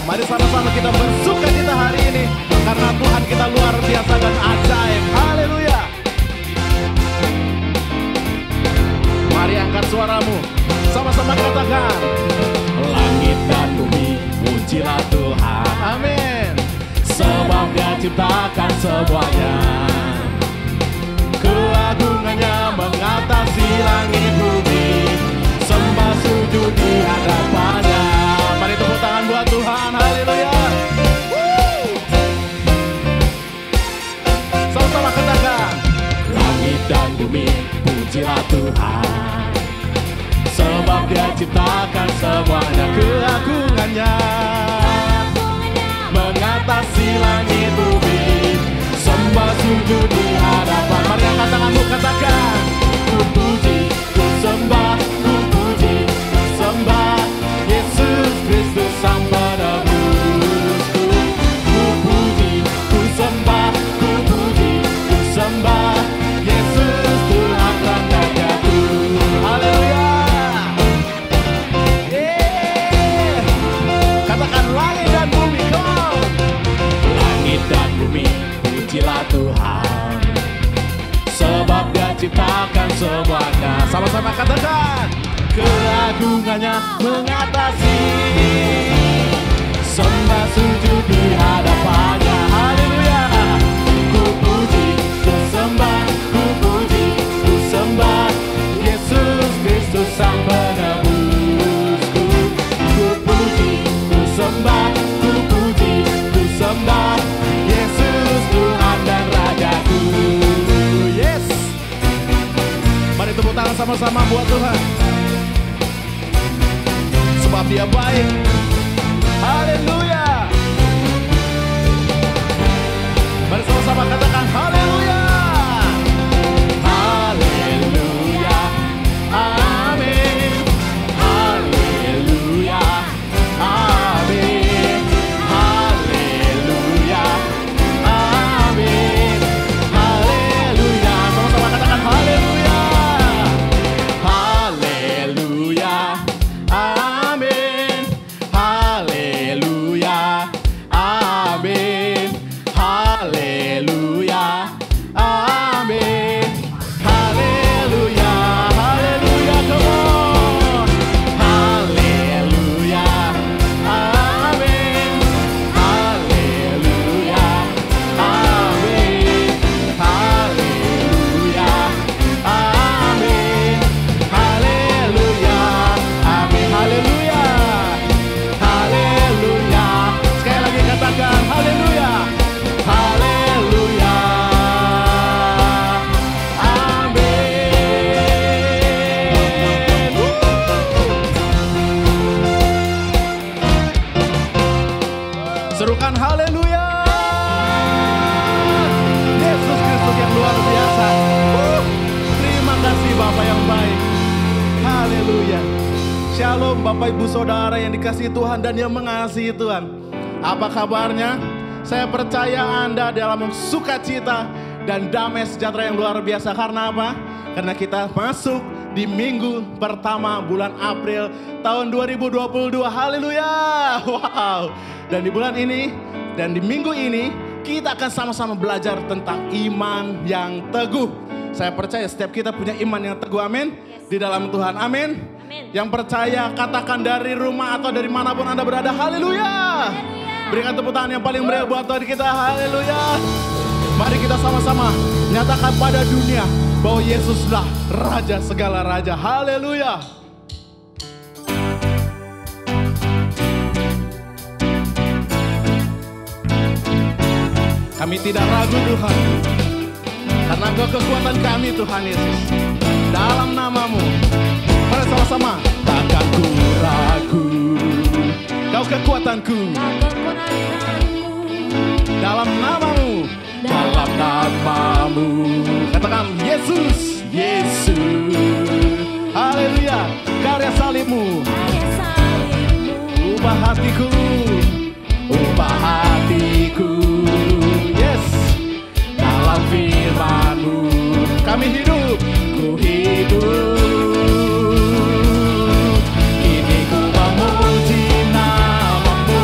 Mari sama-sama kita bersuka cita hari ini karena Tuhan kita luar biasa dan ajaib. Haleluya. Mari angkat suaramu, sama-sama katakan, langit dan bumi pujilah Tuhan. Amin. Sebab Dia ciptakan semuanya, keagungannya mengatasi langit bumi, sembah sujud di hadapannya. Mari tepuk tangan buat Tuhan. Haleluya. Sama-sama katakan, langit dan bumi pujilah Tuhan, sebab Dia ciptakan semuanya, keagungannya mengatasi langit bumi, sembah sujud di hadapan. Mari angkat tanganmu, katakan, ku puji, ku sembah, ku puji, ku sembah Yesus Kristus Sang Penebusku. Ku puji, ku sembah, ku puji, ku sembah Yesus Tuhan dan Rajaku. Haleluya. Katakan, langit dan bumi, come. Langit dan bumi pujilah Tuhan, sebab Dia ciptakan semuanya. Sama-sama katakan, keagungannya mengatasi, sembah sujud di hadapannya. Haleluya. Ku puji, ku sembah, ku puji, ku sembah Yesus Kristus Sang Penebusku. Ku puji, ku sembah, ku puji, ku sembah Yesus Tuhan dan Rajaku. Yes. Mari tepuk tangan sama-sama buat Tuhan, sebab Dia baik. Haleluya. Mari sama-sama katakan, haleluya. Haleluya. Amin. Haleluya. Amin. Haleluya. Amin. Haleluya. Sama-sama katakan, haleluya. Haleluya. Amin. Haleluya. Amin. Haleluya. Amin. Haleluya. Haleluya. Come on. Haleluya. Amin. Haleluya. Amin. Haleluya. Amin. Haleluya. Amin. Haleluya. Haleluya. Sekali lagi katakan, haleluya. Haleluya. Amin. Serukan haleluya. Yesus Kristus yang luar biasa. Terima kasih Bapak yang baik. Haleluya. Shalom Bapak Ibu Saudara yang dikasihi Tuhan dan yang mengasihi Tuhan. Apa kabarnya? Saya percaya Anda dalam sukacita dan damai sejahtera yang luar biasa. Karena apa? Karena kita masuk di minggu pertama bulan April tahun 2022. Haleluya. Wow. Dan di bulan ini dan di minggu ini kita akan sama-sama belajar tentang iman yang teguh. Saya percaya setiap kita punya iman yang teguh, amin. Di dalam Tuhan, amin. Yang percaya katakan dari rumah atau dari manapun Anda berada, haleluya. Berikan tepuk tangan yang paling meriah buat Tuhan kita, haleluya. Mari kita sama-sama nyatakan pada dunia bahwa Yesuslah Raja segala Raja, haleluya. Kami tidak ragu Tuhan, karena Engkau kekuatan kami Tuhan Yesus. Dalam namamu, mari sama-sama, takkan ku ragu, Kau kekuatanku. Dalam namamu, dalam namamu, katakan Yesus, Yesus. Haleluya, karya salibmu, ubah hatiku, ubah hatiku. Yes, dalam firman-Mu kami hidup, ku hidup. Kini ku memuji nama-Mu,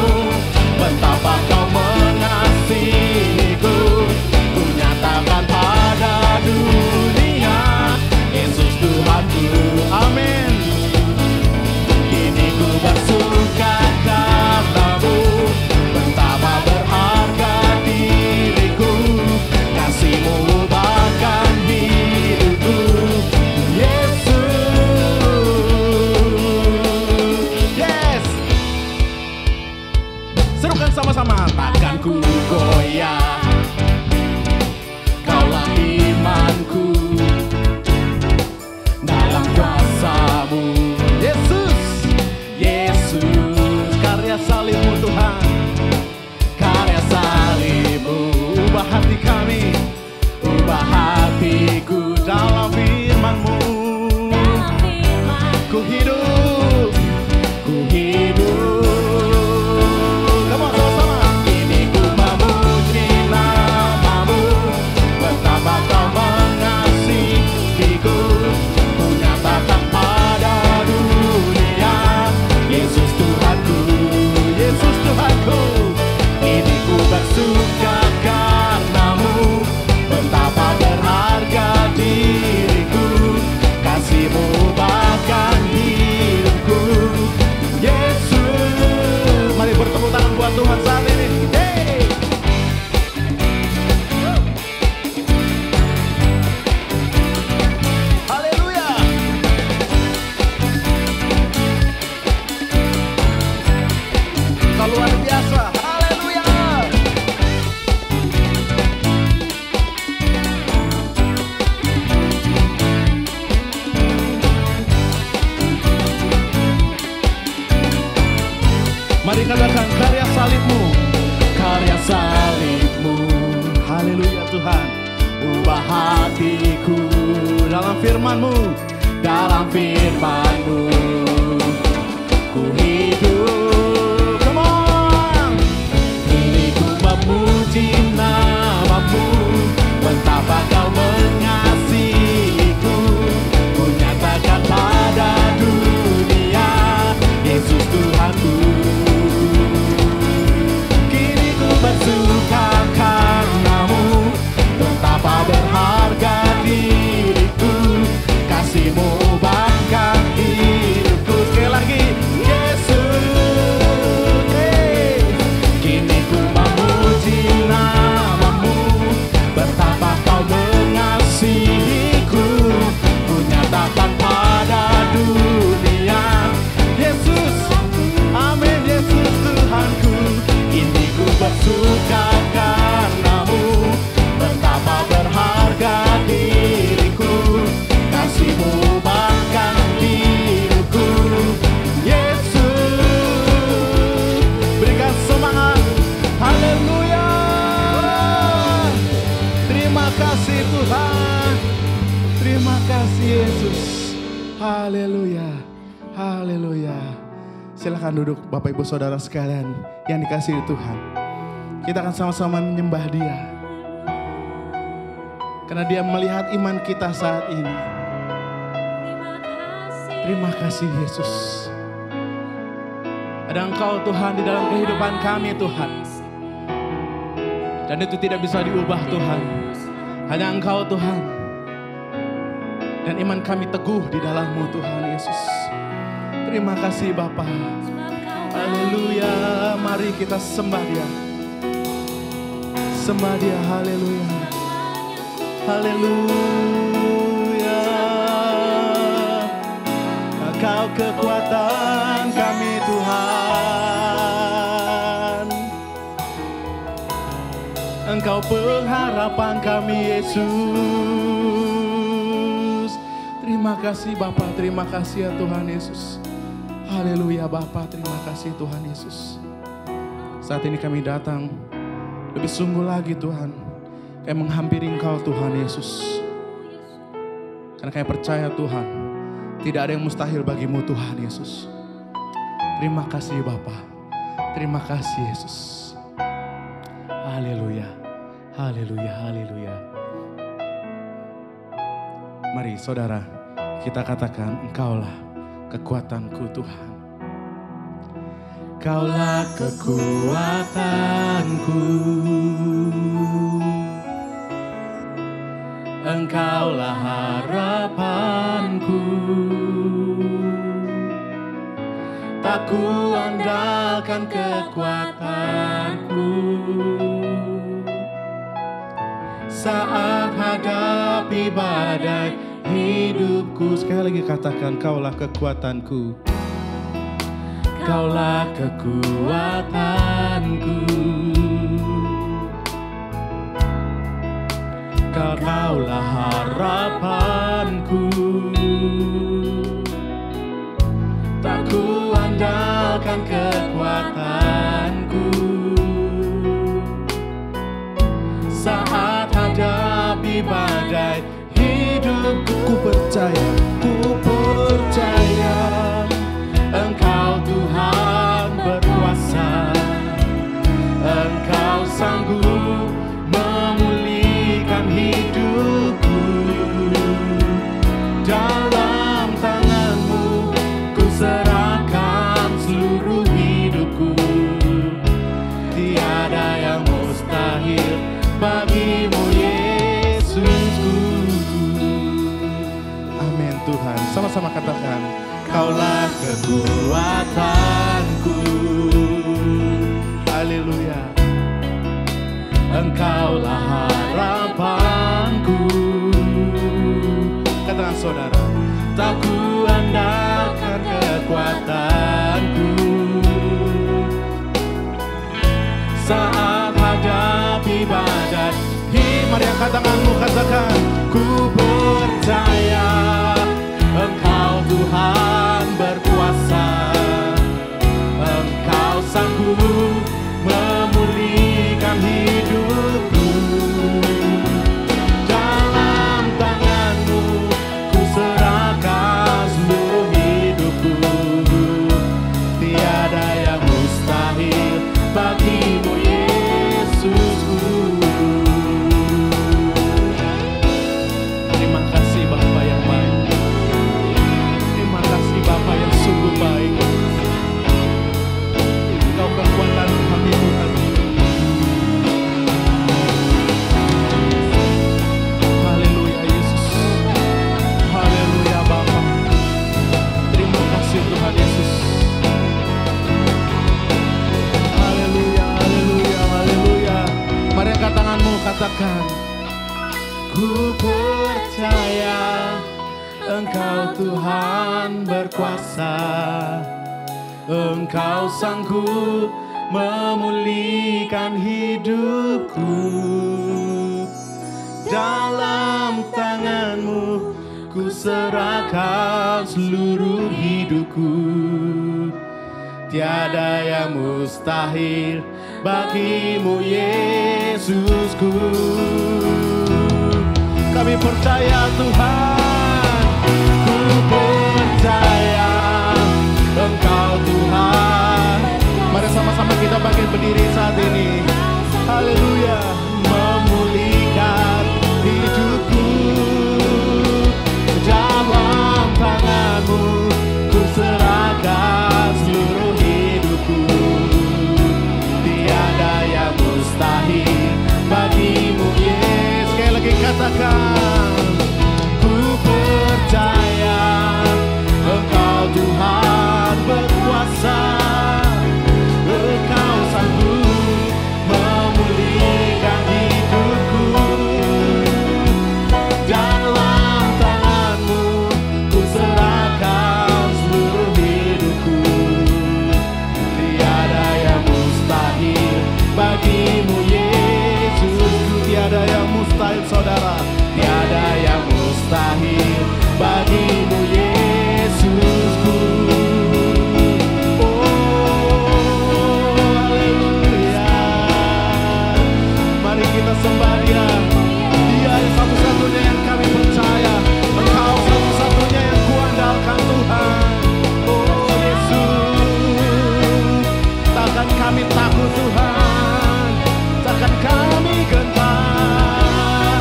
Mari katakan karya salibmu. Karya salibmu. Haleluya Tuhan. Ubah hatiku dalam firman-Mu. Dalam firman-Mu ku hidup. Come on. Kini ku memuji nama-Mu. Betapa Kau mengasihiku. Ku nyatakan pada dunia Yesus Tuhanku. Kini ku bersuka karena-Mu. Betapa berharga diriku. Kasih-Mu ubahkan hidupku. Sekali lagi Yesus. Kini ku memuji nama-Mu. Betapa Kau mengasihiku. Ku nyatakan pada dunia Yesus. Amin Yesus Tuhanku. Kini ku bersuka karena-Mu. Betapa berharga diriku. Kasih-Mu ubahkan hidupku. Yesus. Berikan semangat. Haleluya. Terima kasih Tuhan. Terima kasih Yesus. Haleluya. Haleluya. Silakan duduk Bapak Ibu Saudara sekalian yang dikasihi Tuhan. Kita akan sama-sama menyembah Dia. Karena Dia melihat iman kita saat ini. Terima kasih Yesus. Ada Engkau Tuhan di dalam kehidupan kami Tuhan. Dan itu tidak bisa diubah Tuhan. Hanya Engkau Tuhan. Dan iman kami teguh di dalam-Mu Tuhan Yesus. Terima kasih Bapa. Haleluya. Mari kita sembah Dia. Sembah Dia. Haleluya. Haleluya. Engkau kekuatan kami Tuhan. Engkau pengharapan kami Yesus. Terima kasih Bapa, terima kasih ya Tuhan Yesus. Haleluya Bapa, terima kasih Tuhan Yesus. Saat ini kami datang lebih sungguh lagi Tuhan. Kami menghampiri Engkau Tuhan Yesus. Karena kami percaya Tuhan, tidak ada yang mustahil bagimu Tuhan Yesus. Terima kasih Bapa, terima kasih Yesus. Haleluya, haleluya, haleluya. Mari saudara, kita katakan Engkaulah kekuatanku Tuhan. Engkaulah kekuatanku. Engkaulah harapanku. Tak ku andalkan kekuatanku saat hadapi badai hidupku. Sekali lagi katakan, Kaulah kekuatanku. Kaulah kekuatanku. Kaulah harapanku. Tak ku andalkan kekuatanku saat hadapi badai hidupku. Ku percaya Engkau Tuhan berkuasa. Engkau sanggup memulihkan hidupku. katakan, ku percaya Engkau Tuhan berkuasa, Engkau sanggup memulihkan hidupku. Dalam tangan-Mu ku serahkan seluruh hidupku. Tiada yang mustahil bagimu Yesusku. Kami percaya Tuhan, ku percaya Engkau Tuhan. Mari sama-sama kita bangkit berdiri saat ini. Haleluya. Memulihkan hidupku. Dalam tangan-Mu ku serahkan seluruh hidupku. Tiada yang mustahil bagimu Yesus. Sekali lagi katakan, ku percaya Engkau Tuhan berkuasa, Engkau sanggup memulihkan hidupku. Dalam tangan-Mu ku serahkan seluruh hidupku. Tiada yang mustahil bagimu Yesusku. Tiada yang mustahil saudara, tiada yang mustahil bagimu Yesusku. Kita sembah Dia. Dia yang satu-satunya yang kami percaya. Engkau satu-satunya yang kuandalkan Tuhan. Oh Yesus, takkan kami takut Tuhan, takkan kami gentar.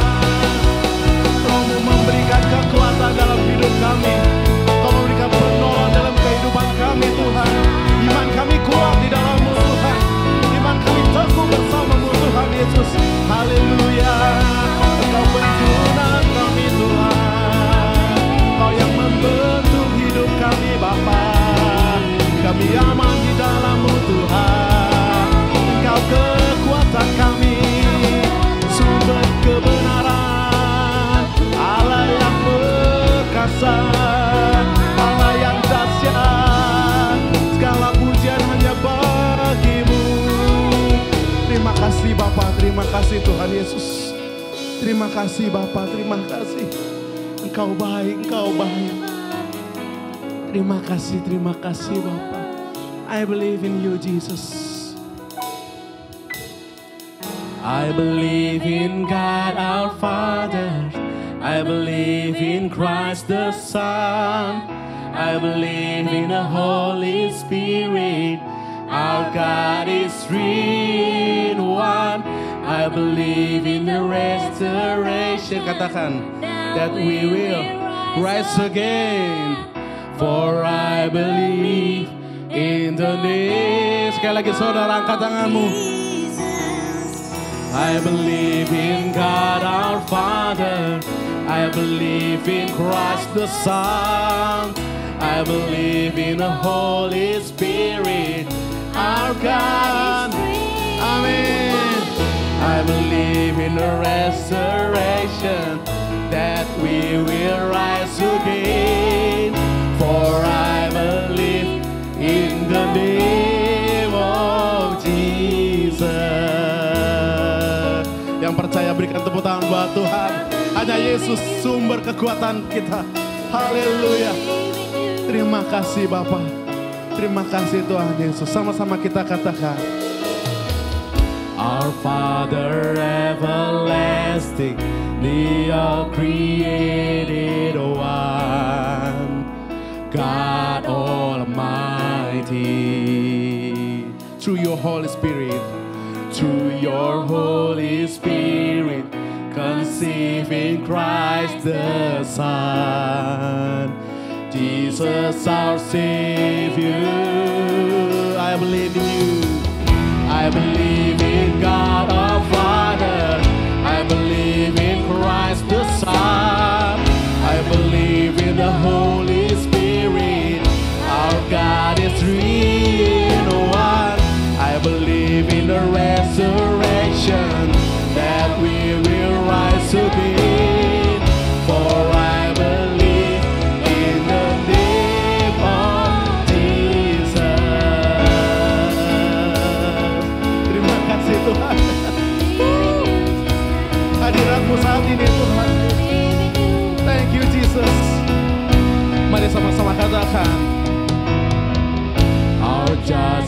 Kau memberikan kekuatan dalam hidup kami, Kau memberikan penolongan dalam kehidupan kami Tuhan. Iman kami kuat di dalam-Mu Tuhan, iman kami teguh bersama-Mu Tuhan Yesus. Haleluya, Engkau penjunan kami Tuhan, Kau yang membentuk hidup kami Bapa. Kami aman di dalam-Mu Tuhan, Engkau kekuatan kami, sumber kebenaran, Allah yang perkasa, Allah yang dahsyat. Segala pujian hanya bagi-Mu. Terima kasih Bapa, terima kasih Tuhan Yesus. Terima kasih Bapa, terima kasih. Engkau baik, Engkau baik. Terima kasih Bapa. I believe in You Jesus. I believe in God our Father. I believe in Christ the Son. I believe in the Holy Spirit. Our God is three in one. I believe in the restoration. Katakan, that we will rise again. For I believe in the name. Sekali lagi saudara, angkat tanganmu. I believe in God our Father. I believe in Christ the Son. I believe in the Holy Spirit. Our God, amen. I believe in the restoration, that we will rise again. For I believe in the name of Jesus. Yang percaya berikan tepuk tangan buat Tuhan. Hanya Yesus sumber kekuatan kita. Haleluya. Terima kasih Bapa. Terima kasih Tuhan Yesus. Sama-sama kita katakan, Our Father everlasting, the all-created one, God Almighty. Through Your Holy Spirit, through Your Holy Spirit, conceive in Christ the Son. Jesus our Savior, I believe in You. I believe in God our Father. I believe in Christ the Son. I believe in the Holy Spirit. Our God is three in one. I believe in the resurrection, that we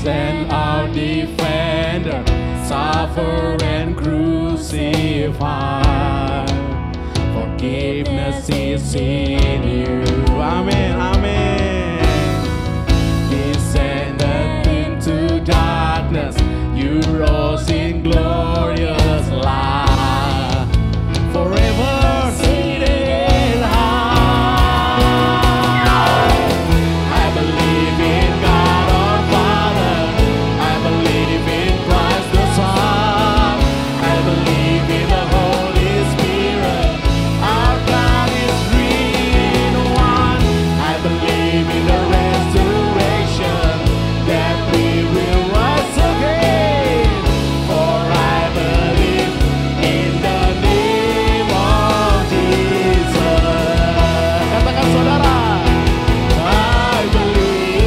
and our defender, suffer and crucified. Forgiveness is in you. Amen, amen. Descended into darkness, you rose in glorious light. Forever seated high. I believe in God our Father. I believe in Christ the Son. I believe in the Holy Spirit. Our God is three in one. I believe in the resurrection, that we will rise again. For I believe in the name of Jesus. Katakan saudara, I believe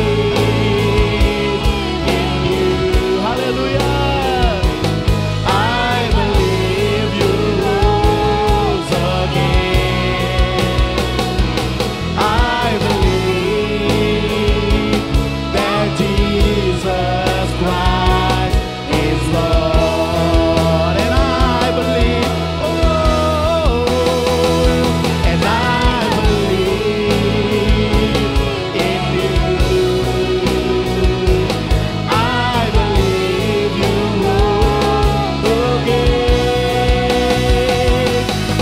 in you. Hallelujah. I believe you rose again. I believe that Jesus Christ is Lord. And I believe, and I believe in you. I believe you rose again.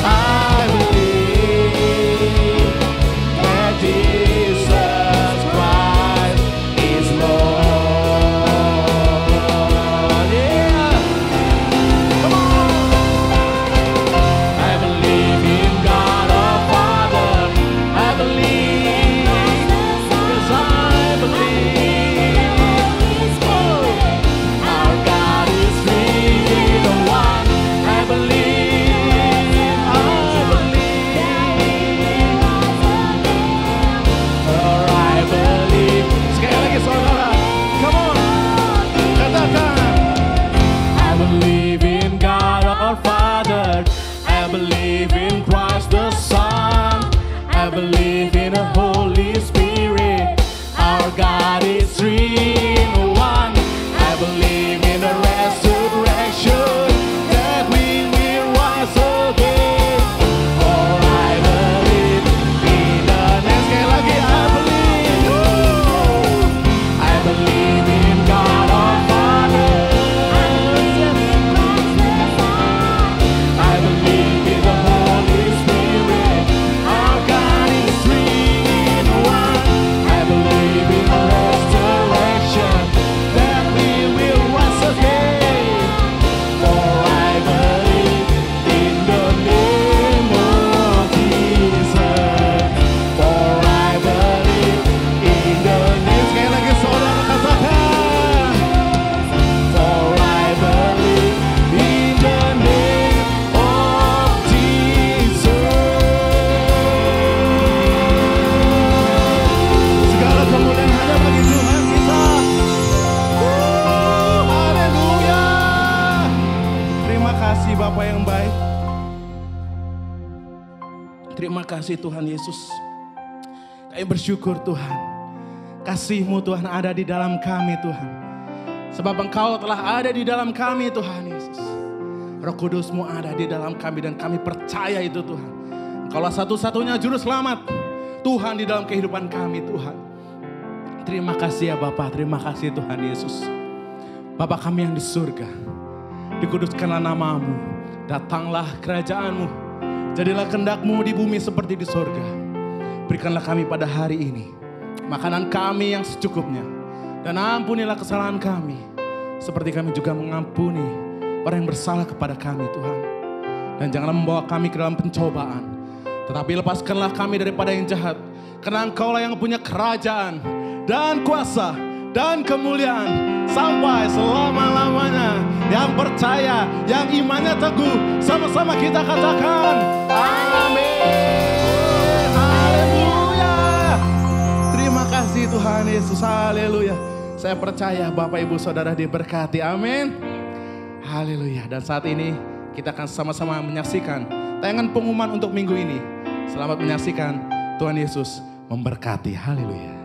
I believe that Jesus Christ is Lord. Yeah. Come on. I believe in God our Father. I believe, yes, I believe. Oh, our God is three in one. I believe, for I believe. Sekali lagi saudara, come on, katakan. I believe in God our Father. I believe in Christ the Son. I believe in the Holy Spirit. Our God is three in one. I believe in the resurrection, that we will rise again. For I believe in the next. Sekali lagi, I believe. I believe in God our Father. I believe in the Holy Spirit. Our God is three in one. I believe in the resurrection, that we will rise again. For I believe in the name of Jesus. For I believe in the name. Sekali lagi saudara katakan. For I believe in the name of Jesus. Segala kemuliaan hanya bagi Tuhan kita. Haleluya. Terima kasih Bapa yang baik. Terima kasih Tuhan Yesus. Kami bersyukur Tuhan. Kasih-Mu Tuhan ada di dalam kami Tuhan. Sebab Engkau telah ada di dalam kami Tuhan Yesus. Roh Kudus-Mu ada di dalam kami dan kami percaya itu Tuhan. Engkaulah satu-satunya juru selamat Tuhan di dalam kehidupan kami Tuhan. Terima kasih ya Bapa, terima kasih Tuhan Yesus. Bapa kami yang di surga, dikuduskanlah nama-Mu, datanglah kerajaan-Mu, jadilah kehendak-Mu di bumi seperti di surga. Berikanlah kami pada hari ini makanan kami yang secukupnya, dan ampunilah kesalahan kami, seperti kami juga mengampuni orang yang bersalah kepada kami Tuhan. Dan janganlah membawa kami ke dalam pencobaan, tetapi lepaskanlah kami daripada yang jahat. Karena Engkaulah yang punya kerajaan dan kuasa dan kemuliaan sampai selama-lamanya. Yang percaya, yang imannya teguh, sama-sama kita katakan amin. Haleluya. Terima kasih Tuhan Yesus. Haleluya. Saya percaya Bapak Ibu Saudara diberkati. Amin. Haleluya. Dan saat ini kita akan sama-sama menyaksikan tayangan pengumuman untuk minggu ini. Selamat menyaksikan. Tuhan Yesus memberkati. Haleluya.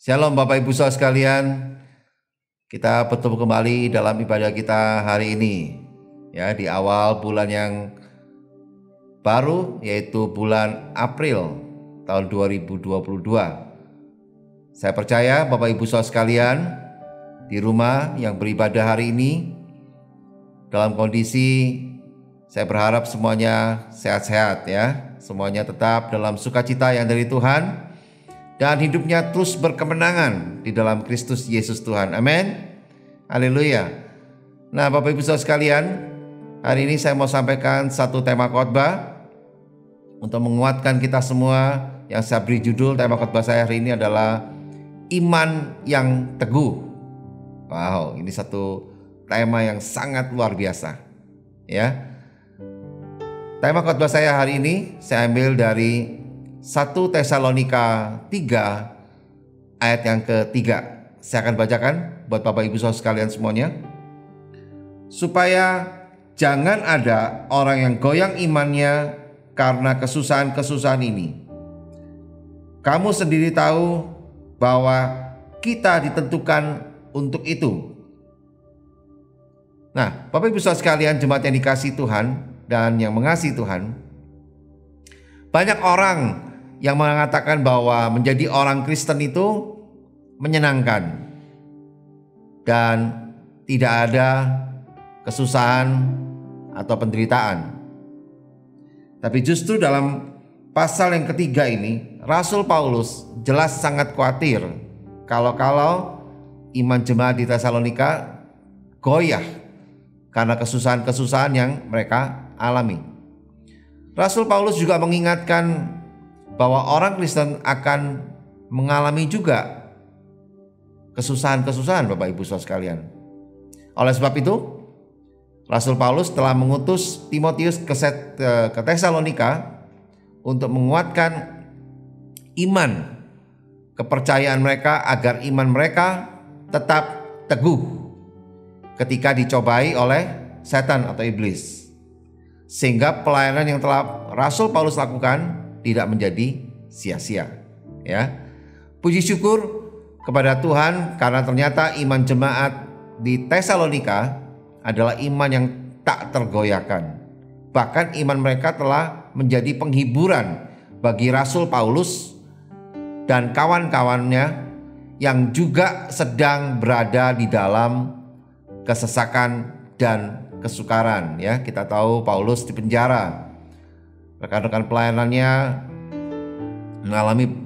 Shalom Bapak Ibu Saudara sekalian. Kita bertemu kembali dalam ibadah kita hari ini. Ya, di awal bulan yang baru, yaitu bulan April tahun 2022. Saya percaya Bapak Ibu Saudara sekalian di rumah yang beribadah hari ini dalam kondisi, saya berharap semuanya sehat-sehat ya. Semuanya tetap dalam sukacita yang dari Tuhan dan hidupnya terus berkemenangan di dalam Kristus Yesus Tuhan. Amin. Haleluya. Nah, Bapak Ibu Saudara sekalian, hari ini saya mau sampaikan satu tema khotbah untuk menguatkan kita semua. Yang saya beri judul tema khotbah saya hari ini adalah iman yang teguh. Wow, ini satu tema yang sangat luar biasa. Ya. Tema khotbah saya hari ini saya ambil dari 1 Tesalonika 3 ayat yang ketiga. Saya akan bacakan buat Bapak Ibu Saudara sekalian semuanya. Supaya jangan ada orang yang goyang imannya karena kesusahan-kesusahan ini. Kamu sendiri tahu bahwa kita ditentukan untuk itu. Nah, Bapak Ibu Saudara sekalian, jemaat yang dikasihi Tuhan dan yang mengasihi Tuhan, banyak orang yang mengatakan bahwa menjadi orang Kristen itu menyenangkan dan tidak ada kesusahan atau penderitaan. Tapi justru dalam pasal yang ketiga ini, Rasul Paulus jelas sangat khawatir kalau iman jemaat di Tesalonika goyah karena kesusahan-kesusahan yang mereka alami. Rasul Paulus juga mengingatkan bahwa orang Kristen akan mengalami juga kesusahan-kesusahan Bapak Ibu Saudara sekalian. Oleh sebab itu, Rasul Paulus telah mengutus Timotius ke Tesalonika untuk menguatkan iman, kepercayaan mereka agar iman mereka tetap teguh ketika dicobai oleh setan atau iblis. Sehingga pelayanan yang telah Rasul Paulus lakukan tidak menjadi sia-sia. Ya, puji syukur kepada Tuhan karena ternyata iman jemaat di Tesalonika adalah iman yang tak tergoyahkan. Bahkan iman mereka telah menjadi penghiburan bagi Rasul Paulus dan kawan-kawannya yang juga sedang berada di dalam kesesakan dan kesukaran. Ya, kita tahu Paulus di penjara. Rekan-rekan pelayanannya mengalami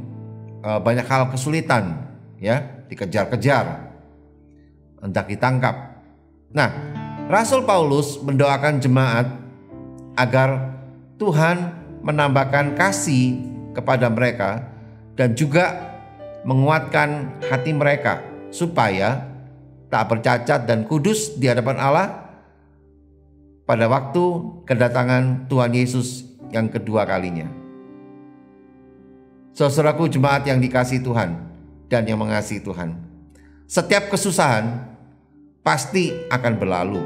banyak hal kesulitan, ya, dikejar-kejar, hendak ditangkap. Nah, Rasul Paulus mendoakan jemaat agar Tuhan menambahkan kasih kepada mereka dan juga menguatkan hati mereka supaya tak bercacat dan kudus di hadapan Allah pada waktu kedatangan Tuhan Yesus yang kedua kalinya. Saudaraku jemaat yang dikasihi Tuhan dan yang mengasihi Tuhan, setiap kesusahan pasti akan berlalu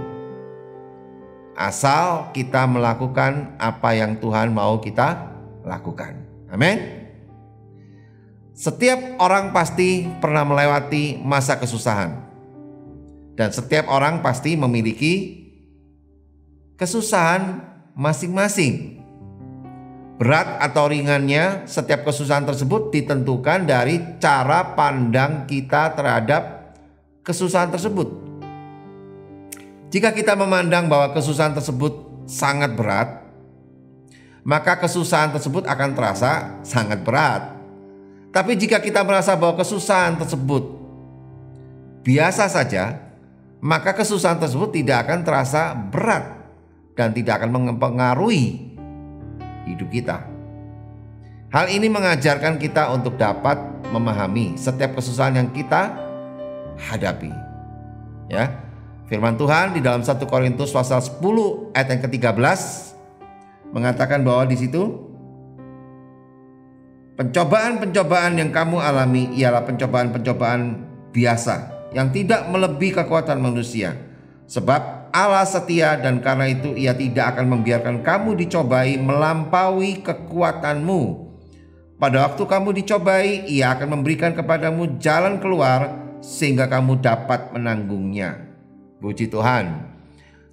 asal kita melakukan apa yang Tuhan mau kita lakukan. Amin. Setiap orang pasti pernah melewati masa kesusahan, dan setiap orang pasti memiliki kesusahan masing-masing. Berat atau ringannya setiap kesusahan tersebut ditentukan dari cara pandang kita terhadap kesusahan tersebut. Jika kita memandang bahwa kesusahan tersebut sangat berat, maka kesusahan tersebut akan terasa sangat berat. Tapi jika kita merasa bahwa kesusahan tersebut biasa saja, maka kesusahan tersebut tidak akan terasa berat dan tidak akan mempengaruhi hidup kita. Hal ini mengajarkan kita untuk dapat memahami setiap kesusahan yang kita hadapi. Ya, firman Tuhan di dalam 1 Korintus pasal 10 ayat yang ke-13 mengatakan bahwa di situ pencobaan-pencobaan yang kamu alami ialah pencobaan-pencobaan biasa yang tidak melebihi kekuatan manusia. Sebab Allah setia dan karena itu Ia tidak akan membiarkan kamu dicobai melampaui kekuatanmu. Pada waktu kamu dicobai, Ia akan memberikan kepadamu jalan keluar sehingga kamu dapat menanggungnya. Puji Tuhan.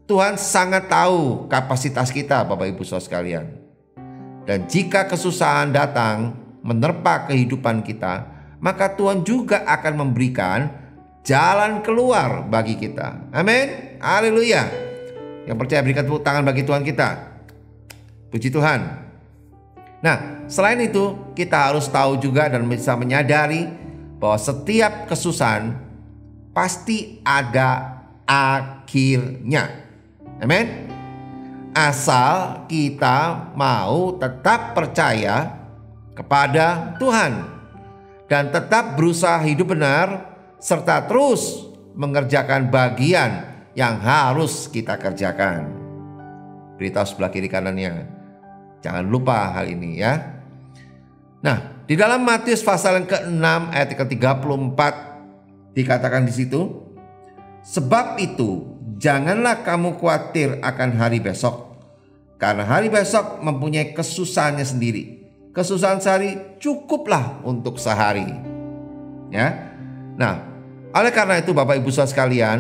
Tuhan sangat tahu kapasitas kita, Bapak Ibu Saudara sekalian. Dan jika kesusahan datang menerpa kehidupan kita, maka Tuhan juga akan memberikan jalan keluar bagi kita. Amin. Haleluya. Yang percaya berikan tepuk tangan bagi Tuhan kita. Puji Tuhan. Nah, selain itu kita harus tahu juga dan bisa menyadari bahwa setiap kesusahan pasti ada akhirnya. Amin. Asal kita mau tetap percaya kepada Tuhan dan tetap berusaha hidup benar serta terus mengerjakan bagian yang harus kita kerjakan. Beritahu sebelah kiri kanannya, jangan lupa hal ini ya. Nah, di dalam Matius pasal yang ke-6 ayat ke-34 dikatakan di situ, sebab itu janganlah kamu khawatir akan hari besok, karena hari besok mempunyai kesusahannya sendiri. Kesusahan sehari cukuplah untuk sehari. Ya. Nah, oleh karena itu Bapak Ibu Saudara sekalian,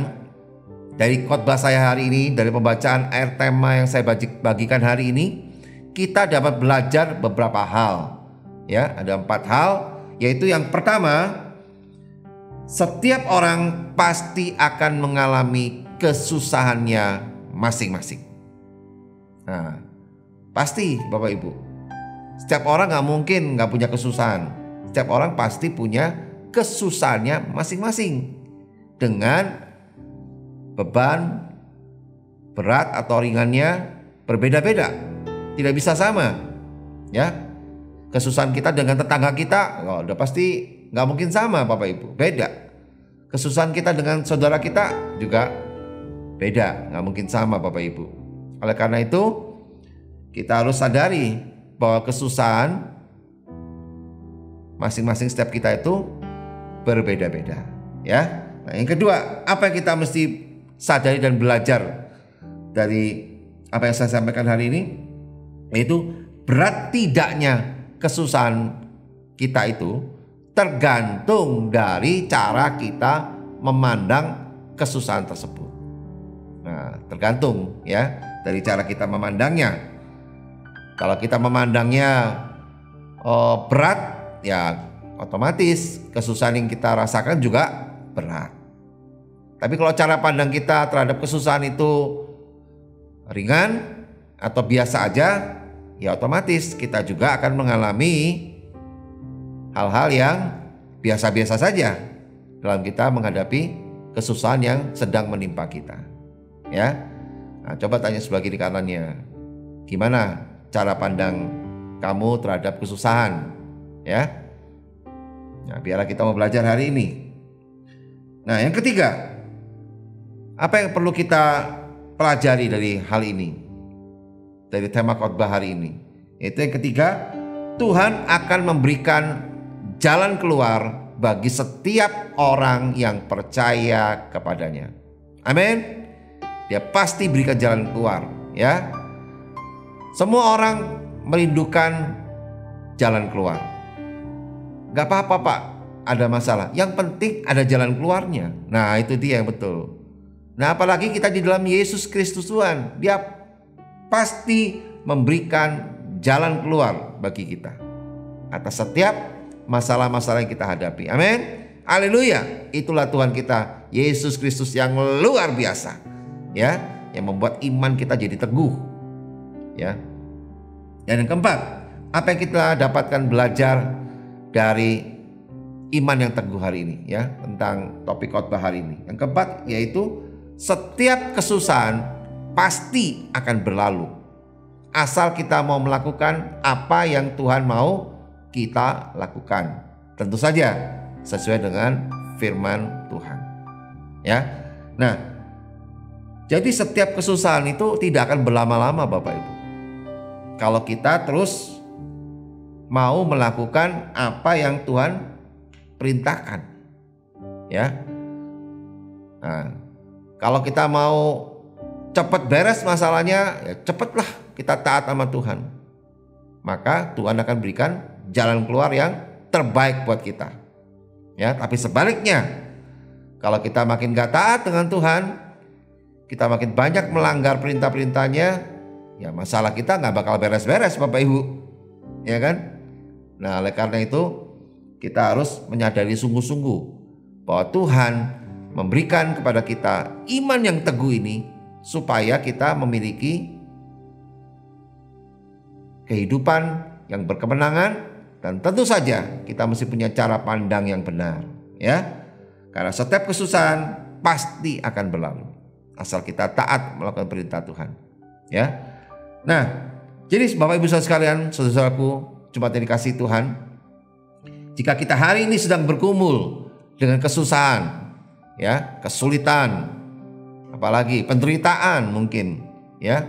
dari khotbah saya hari ini, dari pembacaan ayat tema yang saya bagikan hari ini, kita dapat belajar beberapa hal. Ya, ada 4 hal, yaitu yang pertama, setiap orang pasti akan mengalami kesusahannya masing-masing. Nah, pasti Bapak Ibu. Setiap orang gak mungkin gak punya kesusahan. Setiap orang pasti punya kesusahannya masing-masing. Dengan beban, berat atau ringannya berbeda-beda. Tidak bisa sama. Ya, kesusahan kita dengan tetangga kita udah pasti gak mungkin sama Bapak Ibu. Beda. Kesusahan kita dengan saudara kita juga beda, gak mungkin sama Bapak Ibu. Oleh karena itu kita harus sadari bahwa kesusahan masing-masing setiap kita itu berbeda-beda. Ya. Nah, yang kedua, apa yang kita mesti sadari dan belajar dari apa yang saya sampaikan hari ini, yaitu berat tidaknya kesusahan kita itu tergantung dari cara kita memandang kesusahan tersebut. Nah, tergantung ya dari cara kita memandangnya. Kalau kita memandangnya berat, ya otomatis kesusahan yang kita rasakan juga berat. Tapi kalau cara pandang kita terhadap kesusahan itu ringan atau biasa aja, ya otomatis kita juga akan mengalami hal-hal yang biasa-biasa saja dalam kita menghadapi kesusahan yang sedang menimpa kita. Ya, nah, coba tanya sebelah kiri kanannya, gimana cara pandang kamu terhadap kesusahan? Ya, nah, biarlah kita mau belajar hari ini. Nah, yang ketiga, apa yang perlu kita pelajari dari hal ini, dari tema khotbah hari ini? Itu yang ketiga, Tuhan akan memberikan jalan keluar bagi setiap orang yang percaya kepadanya. Amin. Dia pasti berikan jalan keluar, ya. Semua orang merindukan jalan keluar. Gak apa-apa Pak, ada masalah. Yang penting ada jalan keluarnya. Nah, itu dia yang betul. Nah, apalagi kita di dalam Yesus Kristus Tuhan, Dia pasti memberikan jalan keluar bagi kita atas setiap masalah-masalah yang kita hadapi. Amin. Haleluya. Itulah Tuhan kita, Yesus Kristus yang luar biasa. Ya, yang membuat iman kita jadi teguh. Ya. Dan yang keempat, apa yang kita dapatkan belajar dari iman yang teguh hari ini, ya, tentang topik khotbah hari ini. Yang keempat yaitu setiap kesusahan pasti akan berlalu, asal kita mau melakukan apa yang Tuhan mau kita lakukan. Tentu saja sesuai dengan firman Tuhan. Ya. Nah, jadi setiap kesusahan itu tidak akan berlama-lama Bapak Ibu. Kalau kita terus mau melakukan apa yang Tuhan perintahkan. Ya. Nah, kalau kita mau cepat beres masalahnya, ya cepatlah kita taat sama Tuhan. Maka Tuhan akan berikan jalan keluar yang terbaik buat kita. Ya, tapi sebaliknya, kalau kita makin gak taat dengan Tuhan, kita makin banyak melanggar perintah-perintahnya, ya masalah kita gak bakal beres-beres Bapak Ibu. Ya kan? Nah, oleh karena itu kita harus menyadari sungguh-sungguh bahwa Tuhan memberikan kepada kita iman yang teguh ini supaya kita memiliki kehidupan yang berkemenangan, dan tentu saja kita mesti punya cara pandang yang benar, ya. Karena setiap kesusahan pasti akan berlalu asal kita taat melakukan perintah Tuhan, ya. Nah, jadi Bapak Ibu saudara sekalian, saudaraku, jemaat yang dikasihi Tuhan, jika kita hari ini sedang bergumul dengan kesusahan, ya, kesulitan, apalagi penderitaan mungkin, ya,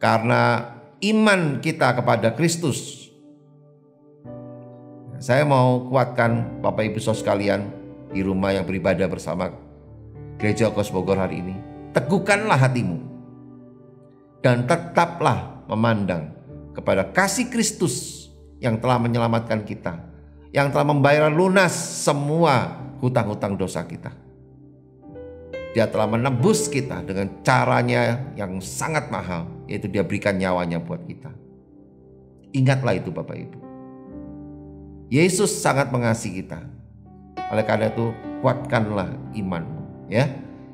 karena iman kita kepada Kristus. Saya mau kuatkan Bapak Ibu saudara sekalian di rumah yang beribadah bersama Gereja Kos Bogor hari ini. Teguhkanlah hatimu dan tetaplah memandang kepada kasih Kristus yang telah menyelamatkan kita, yang telah membayar lunas semua hutang-hutang dosa kita. Dia telah menebus kita dengan caranya yang sangat mahal, yaitu dia berikan nyawanya buat kita. Ingatlah itu Bapak Ibu. Yesus sangat mengasihi kita. Oleh karena itu kuatkanlah imanmu, ya.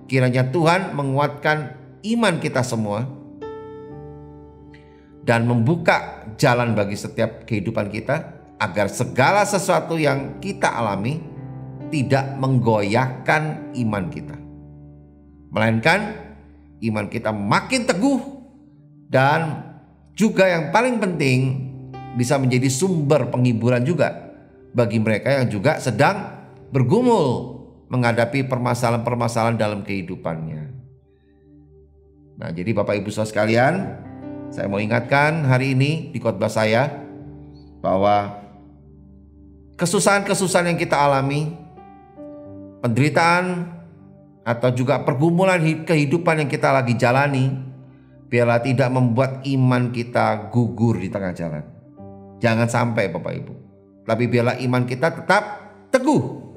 Kiranya Tuhan menguatkan iman kita semua dan membuka jalan bagi setiap kehidupan kita, agar segala sesuatu yang kita alami tidak menggoyahkan iman kita, melainkan iman kita makin teguh, dan juga yang paling penting bisa menjadi sumber penghiburan juga bagi mereka yang juga sedang bergumul menghadapi permasalahan-permasalahan dalam kehidupannya. Nah, jadi Bapak Ibu saudara sekalian, saya mau ingatkan hari ini di khotbah saya bahwa kesusahan-kesusahan yang kita alami, penderitaan atau juga pergumulan kehidupan yang kita lagi jalani, biarlah tidak membuat iman kita gugur di tengah jalan. Jangan sampai Bapak Ibu. Tapi biarlah iman kita tetap teguh.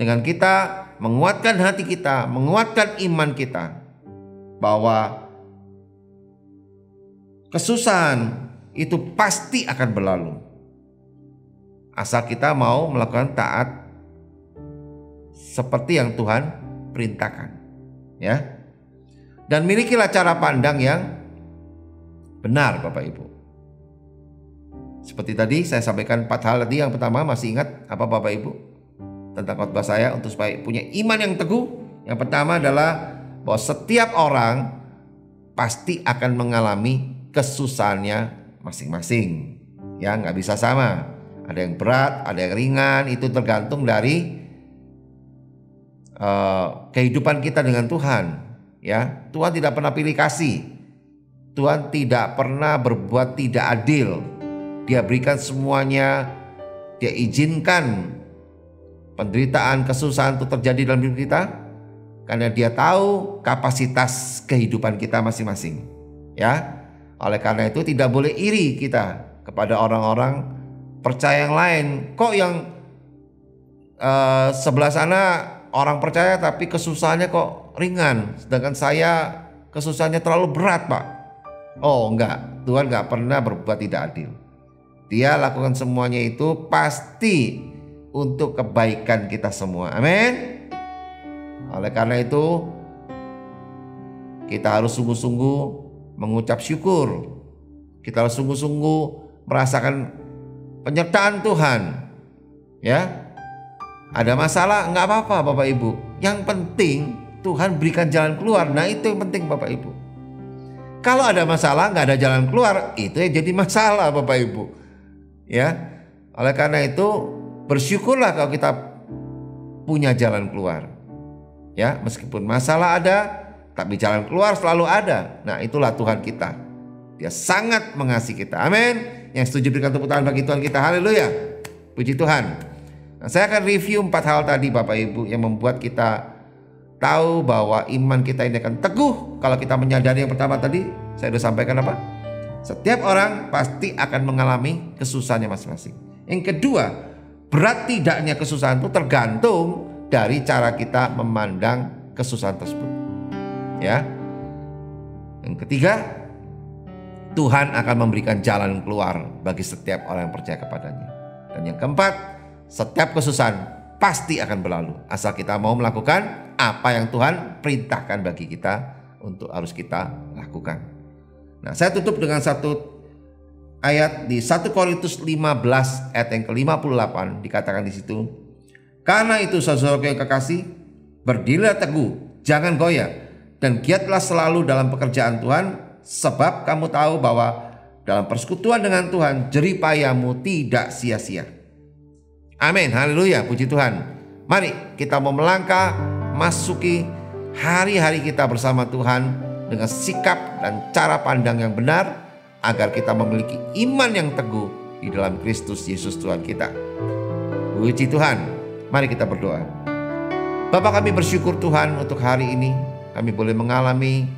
Dengan kita menguatkan hati kita, menguatkan iman kita, bahwa kesusahan itu pasti akan berlalu, asal kita mau melakukan taat seperti yang Tuhan perintahkan, ya. Dan milikilah cara pandang yang benar Bapak Ibu. Seperti tadi saya sampaikan 4 hal tadi. Yang pertama, masih ingat apa Bapak Ibu tentang khotbah saya untuk supaya punya iman yang teguh? Yang pertama adalah bahwa setiap orang pasti akan mengalami kesusahannya masing-masing, ya, nggak bisa sama. Ada yang berat, ada yang ringan, itu tergantung dari kehidupan kita dengan Tuhan, ya. Tuhan tidak pernah pilih kasih, Tuhan tidak pernah berbuat tidak adil. Dia berikan semuanya, dia izinkan penderitaan, kesusahan itu terjadi dalam hidup kita, karena dia tahu kapasitas kehidupan kita masing-masing, ya. Oleh karena itu tidak boleh iri kita kepada orang-orang percaya yang lain. Kok yang sebelah sana orang percaya tapi kesusahannya kok ringan, sedangkan saya kesusahannya terlalu berat Pak. Oh enggak, Tuhan enggak pernah berbuat tidak adil. Dia lakukan semuanya itu pasti untuk kebaikan kita semua. Amin. Oleh karena itu kita harus sungguh-sungguh mengucap syukur. Kita harus sungguh-sungguh merasakan penyertaan Tuhan, ya. Ada masalah nggak apa-apa Bapak Ibu. Yang penting Tuhan berikan jalan keluar. Nah itu yang penting Bapak Ibu. Kalau ada masalah nggak ada jalan keluar, itu yang jadi masalah Bapak Ibu, ya. Oleh karena itu bersyukurlah kalau kita punya jalan keluar, ya. Meskipun masalah ada, tapi jalan keluar selalu ada. Nah itulah Tuhan kita. Dia sangat mengasihi kita. Amin. Yang setuju berikan tepuk tangan bagi Tuhan kita. Haleluya. Puji Tuhan. Nah, saya akan review 4 hal tadi Bapak Ibu yang membuat kita tahu bahwa iman kita ini akan teguh kalau kita menyadari. Yang pertama tadi saya sudah sampaikan apa? Setiap orang pasti akan mengalami kesusahannya masing-masing. Yang kedua, berat tidaknya kesusahan itu tergantung dari cara kita memandang kesusahan tersebut. Ya. Yang ketiga, Tuhan akan memberikan jalan keluar bagi setiap orang yang percaya kepadanya. Dan yang keempat, setiap kesusahan pasti akan berlalu asal kita mau melakukan apa yang Tuhan perintahkan bagi kita untuk harus kita lakukan. Nah, saya tutup dengan satu ayat di 1 Korintus 15 ayat yang ke-58, dikatakan di situ, "Karena itu saudaraku yang kekasih, berdirilah teguh, jangan goyah, dan giatlah selalu dalam pekerjaan Tuhan, sebab kamu tahu bahwa dalam persekutuan dengan Tuhan jerih payahmu tidak sia-sia." Amin, haleluya, puji Tuhan. Mari kita mau melangkah masuki hari-hari kita bersama Tuhan dengan sikap dan cara pandang yang benar, agar kita memiliki iman yang teguh di dalam Kristus Yesus Tuhan kita. Puji Tuhan. Mari kita berdoa. Bapa, kami bersyukur Tuhan untuk hari ini kami boleh mengalami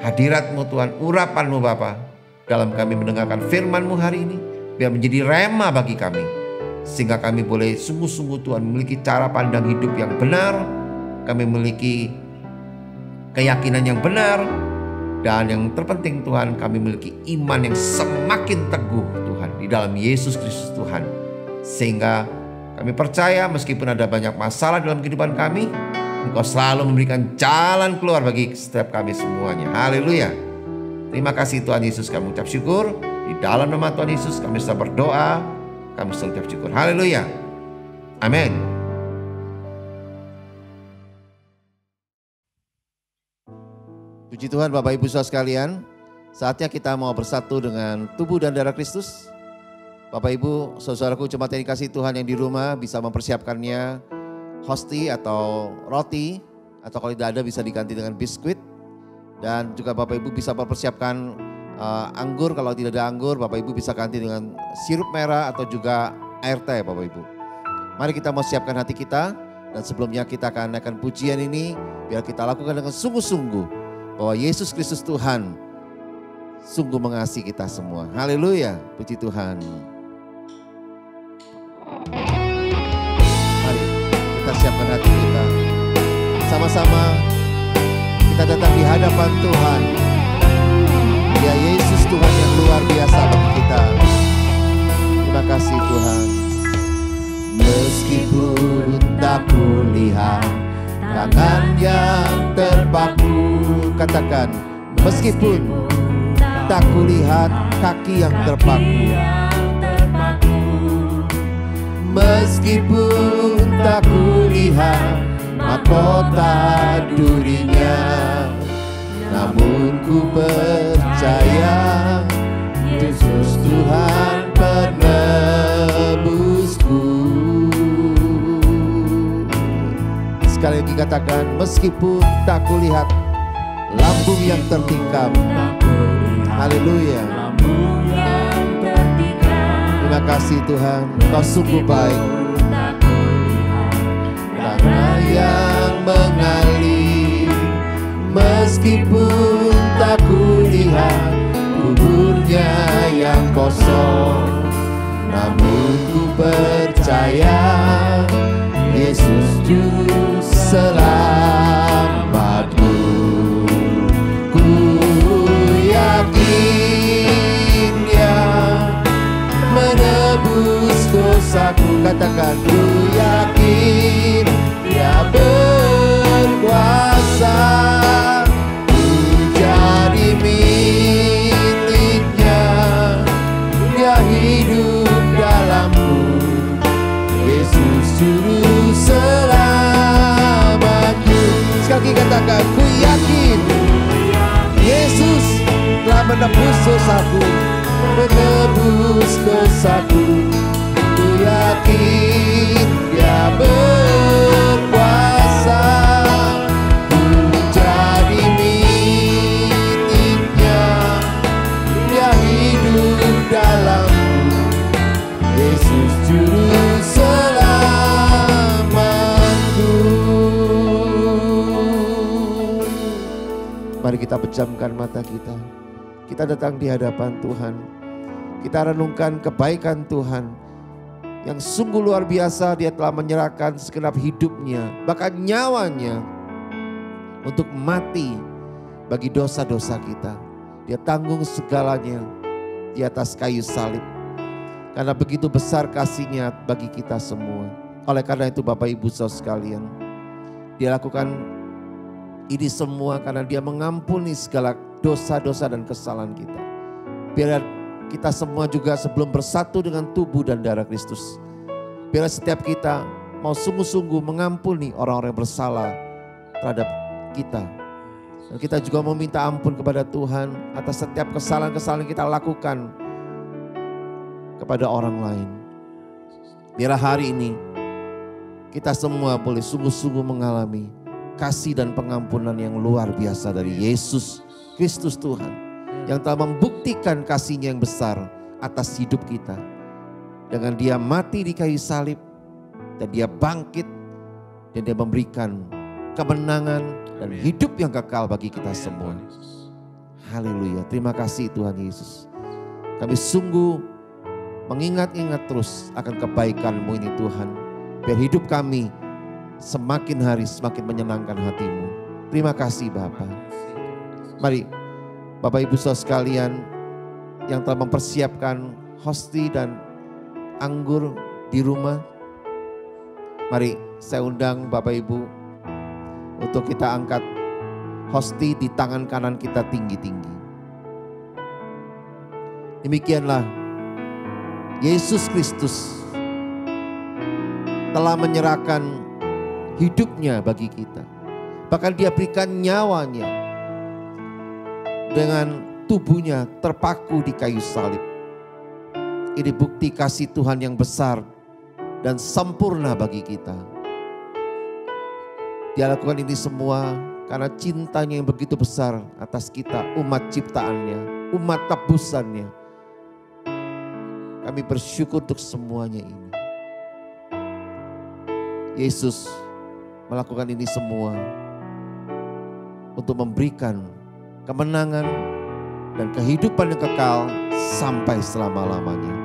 hadirat-Mu Tuhan, urapan-Mu Bapa, dalam kami mendengarkan firman-Mu hari ini, biar menjadi rema bagi kami, sehingga kami boleh sungguh-sungguh Tuhan memiliki cara pandang hidup yang benar, kami memiliki keyakinan yang benar, dan yang terpenting Tuhan, kami memiliki iman yang semakin teguh Tuhan di dalam Yesus Kristus Tuhan, sehingga kami percaya meskipun ada banyak masalah dalam kehidupan kami, Engkau selalu memberikan jalan keluar bagi setiap kami semuanya. Haleluya. Terima kasih Tuhan Yesus, kami ucap syukur. Di dalam nama Tuhan Yesus kami sudah berdoa, kami sudah ucap syukur. Haleluya. Amin. Puji Tuhan Bapak Ibu Saudara sekalian, saatnya kita mau bersatu dengan tubuh dan darah Kristus. Bapak Ibu, saudaraku jemaat yang dikasihi Tuhan yang di rumah bisa mempersiapkannya hosti atau roti, atau kalau tidak ada bisa diganti dengan biskuit. Dan juga Bapak Ibu bisa mempersiapkan anggur, kalau tidak ada anggur Bapak Ibu bisa ganti dengan sirup merah atau juga air teh Bapak Ibu. Mari kita mau siapkan hati kita, dan sebelumnya kita akan naikkan pujian ini biar kita lakukan dengan sungguh-sungguh bahwa Yesus Kristus Tuhan sungguh mengasihi kita semua. Haleluya, puji Tuhan. Mari kita siapkan hati kita. Sama-sama kita datang di hadapan Tuhan. Ya Yesus Tuhan yang luar biasa bagi kita. Terima kasih Tuhan. Meskipun tak kulihat tangan yang terpaku, katakan, meskipun tak kulihat kaki yang terpaku, meskipun tak kulihat mahkota durinya, namun ku percaya Yesus Tuhan penebusku. Sekali lagi katakan, meskipun tak kulihat lambung yang tertikam. Haleluya. Terima kasih Tuhan, Kau sungguh baik. Tanah yang mengalir, meskipun tak kulihat kuburnya yang kosong, namun ku percaya Yesus juru selamatku. Ku yakin Dia menebus dosaku. Katakan, ku yakin Dia berkuasa. Ku jadi miliknya, Dia hidup dalamku. Yesus juru selamatku. Sekali katakan, ku yakin Yesus telah menebus dosaku, menebus dosaku. Ku yakin Dia berkuasa. Ku jadi miliknya, Dia hidup dalamku. Yesus juru selamatku. Mari kita pejamkan mata kita. kita datang di hadapan Tuhan. Kita renungkan kebaikan Tuhan yang sungguh luar biasa. Dia telah menyerahkan segenap hidupnya, bahkan nyawanya, untuk mati bagi dosa-dosa kita. Dia tanggung segalanya di atas kayu salib. Karena begitu besar kasih-Nya bagi kita semua. Oleh karena itu Bapak Ibu Saudara sekalian, Dia lakukan ini semua karena Dia mengampuni segala dosa-dosa dan kesalahan kita. Biar kita semua juga sebelum bersatu dengan tubuh dan darah Kristus, biar setiap kita mau sungguh-sungguh mengampuni orang-orang yang bersalah terhadap kita. Dan kita juga mau minta ampun kepada Tuhan atas setiap kesalahan-kesalahan yang kita lakukan kepada orang lain. Biarlah hari ini kita semua boleh sungguh-sungguh mengalami kasih dan pengampunan yang luar biasa dari Yesus Kristus Tuhan, yang telah membuktikan kasih-Nya yang besar atas hidup kita. Dengan Dia mati di kayu salib, dan Dia bangkit, dan Dia memberikan kemenangan dan hidup yang kekal bagi kita semua. Haleluya, terima kasih Tuhan Yesus. Kami sungguh mengingat-ingat terus akan kebaikan-Mu ini Tuhan. Biar hidup kami semakin hari semakin menyenangkan hati-Mu. Terima kasih Bapa. Mari Bapak Ibu Saudara sekalian yang telah mempersiapkan hosti dan anggur di rumah, mari saya undang Bapak Ibu untuk kita angkat hosti di tangan kanan kita tinggi-tinggi. Demikianlah Yesus Kristus telah menyerahkan hidupnya bagi kita. Bahkan Dia berikan nyawanya dengan tubuhnya terpaku di kayu salib. Ini bukti kasih Tuhan yang besar dan sempurna bagi kita. Dia lakukan ini semua karena cintanya yang begitu besar atas kita, umat ciptaannya, umat tebusannya. Kami bersyukur untuk semuanya ini. Yesus melakukan ini semua untuk memberikan kemenangan dan kehidupan yang kekal sampai selama-lamanya.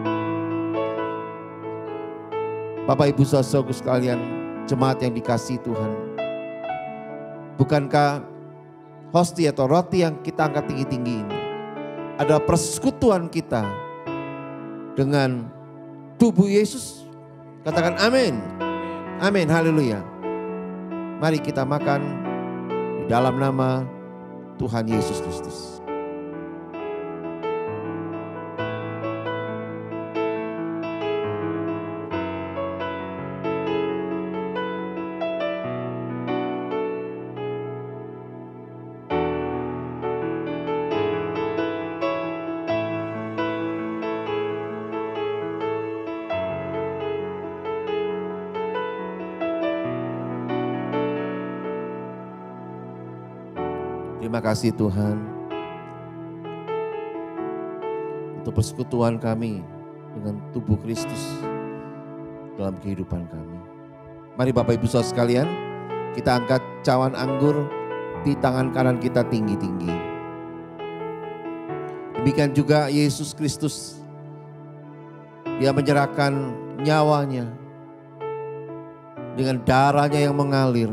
Bapak Ibu Saudara sekalian, jemaat yang dikasihi Tuhan, bukankah hosti atau roti yang kita angkat tinggi-tinggi ini adalah persekutuan kita dengan tubuh Yesus? Katakan amin. Amin, haleluya. Mari kita makan di dalam nama Tuhan Yesus Kristus. Terima kasih Tuhan untuk persekutuan kami dengan tubuh Kristus dalam kehidupan kami. Mari Bapak Ibu Saudara sekalian, kita angkat cawan anggur di tangan kanan kita tinggi-tinggi. Demikian juga Yesus Kristus, Dia menyerahkan nyawanya dengan darahnya yang mengalir.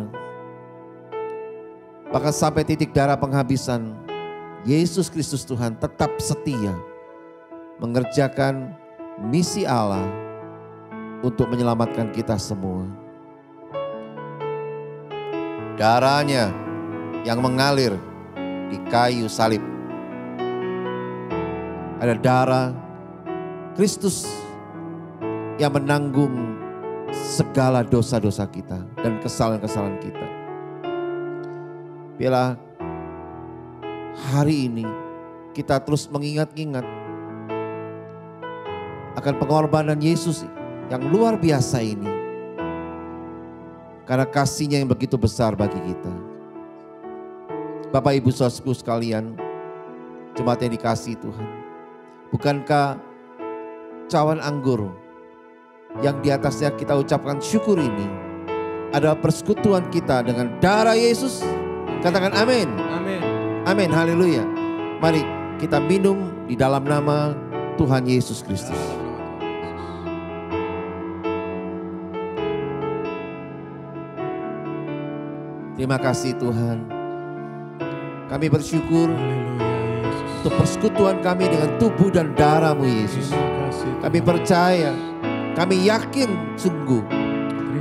Bahkan sampai titik darah penghabisan, Yesus Kristus Tuhan tetap setia mengerjakan misi Allah untuk menyelamatkan kita semua. Darahnya yang mengalir di kayu salib ada darah Kristus yang menanggung segala dosa-dosa kita dan kesalahan-kesalahan kita. Biarlah hari ini kita terus mengingat-ingat akan pengorbanan Yesus yang luar biasa ini. Karena kasih-Nya yang begitu besar bagi kita. Bapak Ibu Saudaraku sekalian, jemaat yang dikasihi Tuhan, bukankah cawan anggur yang di atasnya kita ucapkan syukur ini adalah persekutuan kita dengan darah Yesus? Katakan amin. Amin. Amin, haleluya. Mari kita minum di dalam nama Tuhan Yesus Kristus. Terima kasih Tuhan. Kami bersyukur untuk persekutuan kami dengan tubuh dan darah-Mu Yesus. Kami percaya, kami yakin sungguh